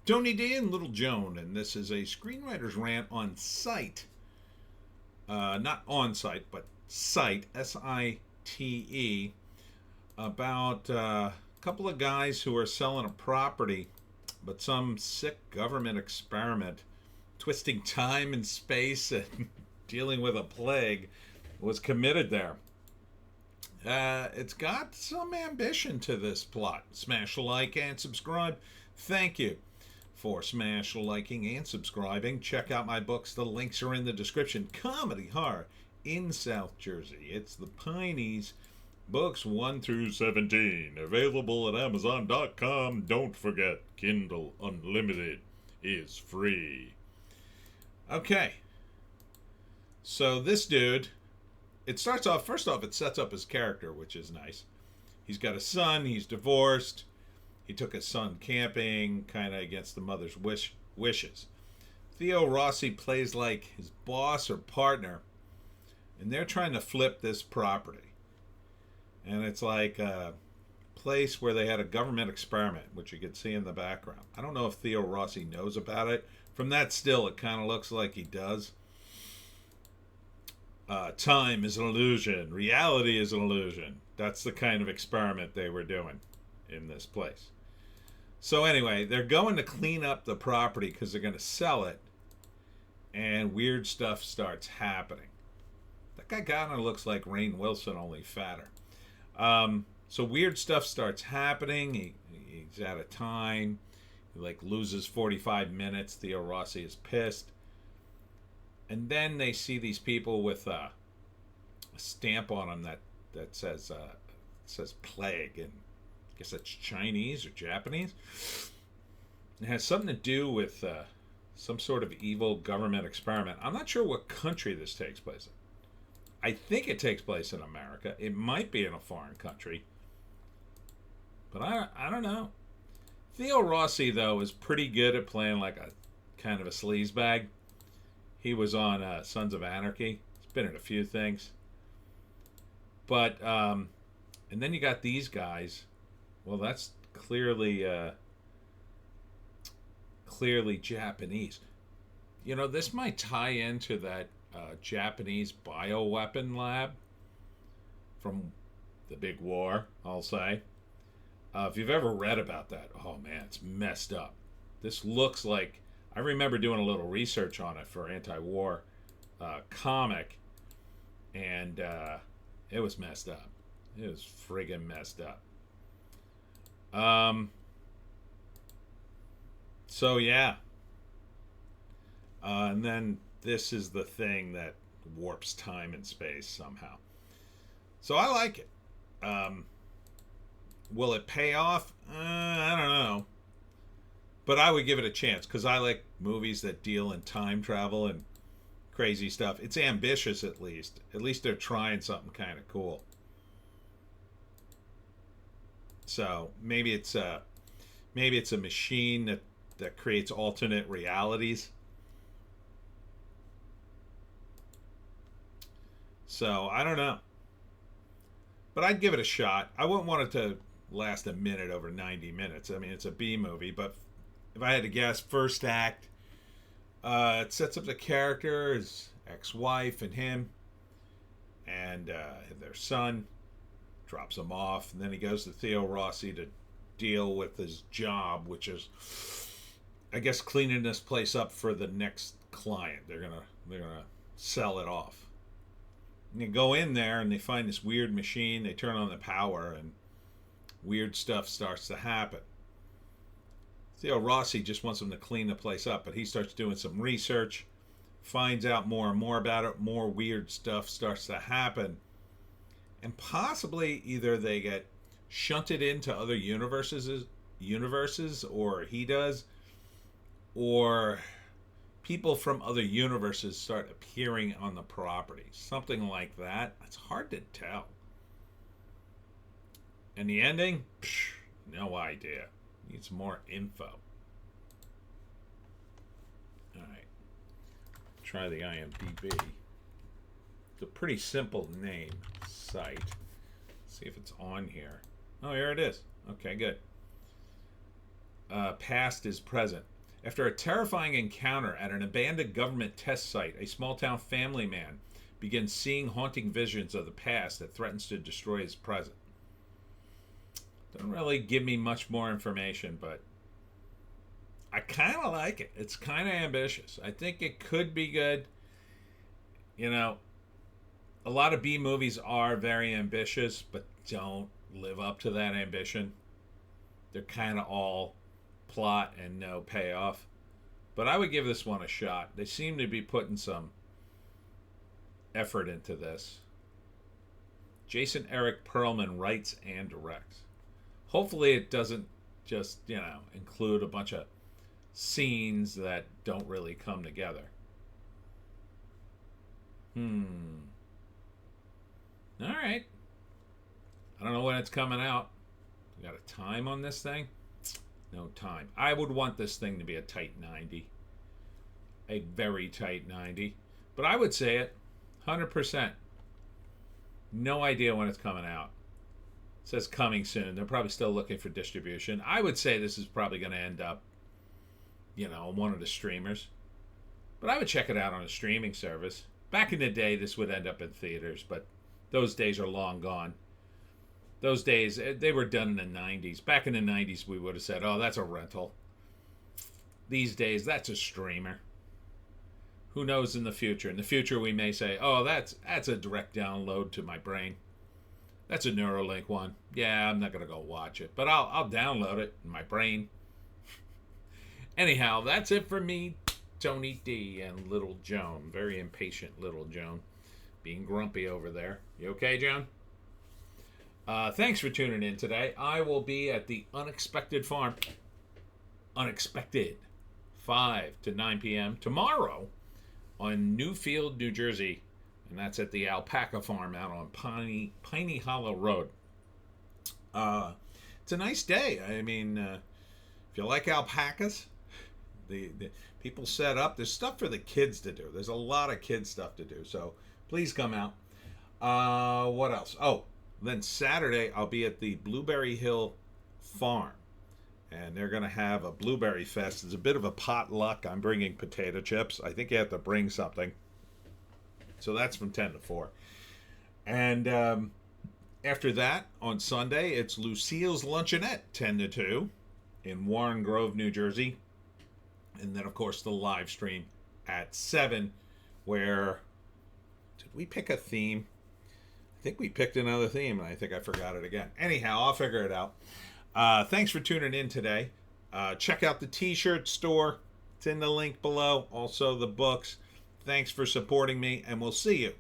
Tony D and Little Joan, and this is a screenwriter's rant on site. Not on site, but site, Site, about a couple of guys who are selling a property, but some sick government experiment, twisting time and space and dealing with a plague, was committed there. It's got some ambition to this plot. Smash a like and subscribe. Thank you for smash liking and subscribing. Check out my books. The links are in the description. Comedy horror in South Jersey. It's the Pineys, books 1 through 17. Available at Amazon.com. Don't forget, Kindle Unlimited is free. Okay. So this dude, it starts off, first off, it sets up his character, which is nice. He's got a son, he's divorced. He took his son camping, kind of against the mother's wishes. Theo Rossi plays like his boss or partner, and they're trying to flip this property. And it's like a place where they had a government experiment, which you can see in the background. I don't know if Theo Rossi knows about it. From that still, it kind of looks like he does. Time is an illusion. Reality is an illusion. That's the kind of experiment they were doing in this place. So anyway, they're going to clean up the property because they're going to sell it, and weird stuff starts happening. That guy kind of looks like Rainn Wilson, only fatter. So weird stuff starts happening. He's out of time. He loses 45 minutes. Theo Rossi is pissed. And then they see these people with a stamp on them that says plague, and I guess that's Chinese or Japanese. It has something to do with some sort of evil government experiment. I'm not sure what country this takes place in. I think it takes place in America. It might be in a foreign country, but I don't know. Theo Rossi, though, is pretty good at playing like a kind of a sleazebag. He was on Sons of Anarchy. He's been in a few things. But, and then you got these guys. Well, that's clearly Japanese. You know, this might tie into that Japanese bioweapon lab from the big war, I'll say. If you've ever read about that, oh man, it's messed up. This looks like, I remember doing a little research on it for anti-war comic, and it was messed up. It was friggin' messed up. So yeah. And then this is the thing that warps time and space somehow. So I like it. Will it pay off? I don't know. But I would give it a chance because I like movies that deal in time travel and crazy stuff. It's ambitious, at least. At least they're trying something kind of cool. So maybe it's a machine that creates alternate realities. So I don't know. But I'd give it a shot. I wouldn't want it to last a minute over 90 minutes. I mean, it's a B movie, but if I had to guess, first act, it sets up the character, his ex-wife and him, and their son, drops him off, and then he goes to Theo Rossi to deal with his job, which is, I guess, cleaning this place up for the next client. They're gonna sell it off. And they go in there and they find this weird machine. They turn on the power, and weird stuff starts to happen. Theo Rossi just wants him to clean the place up, but he starts doing some research, finds out more and more about it, more weird stuff starts to happen, and possibly either they get shunted into other universes, or he does, or people from other universes start appearing on the property. Something like that. It's hard to tell. And the ending? Psh, no idea. Need some more info. Alright. Try the IMDb. It's a pretty simple name. Site. See if it's on here. Oh, here it is. Okay, good. past is present. After a terrifying encounter at an abandoned government test site, a small-town family man begins seeing haunting visions of the past that threatens to destroy his present. Doesn't really give me much more information, but I kind of like it. It's kind of ambitious. I think it could be good. You know, a lot of B movies are very ambitious, but don't live up to that ambition. They're kind of all plot and no payoff. But I would give this one a shot. They seem to be putting some effort into this. Jason Eric Perlman writes and directs. Hopefully it doesn't just, include a bunch of scenes that don't really come together. All right. I don't know when it's coming out. You got a time on this thing? No time. I would want this thing to be a tight 90. A very tight 90. But I would say it 100%. No idea when it's coming out. It says coming soon. They're probably still looking for distribution. I would say this is probably going to end up, on one of the streamers. But I would check it out on a streaming service. Back in the day, this would end up in theaters, but those days are long gone. Those days, they were done in the 90s. Back in the 90s, we would have said, oh, that's a rental. These days, that's a streamer. Who knows in the future? In the future, we may say, oh, that's a direct download to my brain. That's a Neuralink one. Yeah, I'm not going to go watch it, but I'll download it in my brain. Anyhow, that's it for me, Tony D and Little Joan. Very impatient Little Joan. Being grumpy over there. You okay, Joan? Thanks for tuning in today. I will be at the Unexpected Farm. Unexpected. 5 to 9 p.m. tomorrow on Newfield, New Jersey. And that's at the Alpaca Farm out on Piney Hollow Road. It's a nice day. I mean, if you like alpacas, the people set up. There's stuff for the kids to do. There's a lot of kids stuff to do. So please come out. What else? Oh, then Saturday I'll be at the Blueberry Hill Farm. And they're going to have a blueberry fest. It's a bit of a potluck. I'm bringing potato chips. I think you have to bring something. So that's from 10 to 4. And after that, on Sunday, it's Lucille's Luncheonette, 10 to 2, in Warren Grove, New Jersey. And then, of course, the live stream at 7, where... Did we pick a theme? I think we picked another theme, and I think I forgot it again. Anyhow, I'll figure it out. Thanks for tuning in today. Check out the t-shirt store. It's in the link below. Also the books. Thanks for supporting me, and we'll see you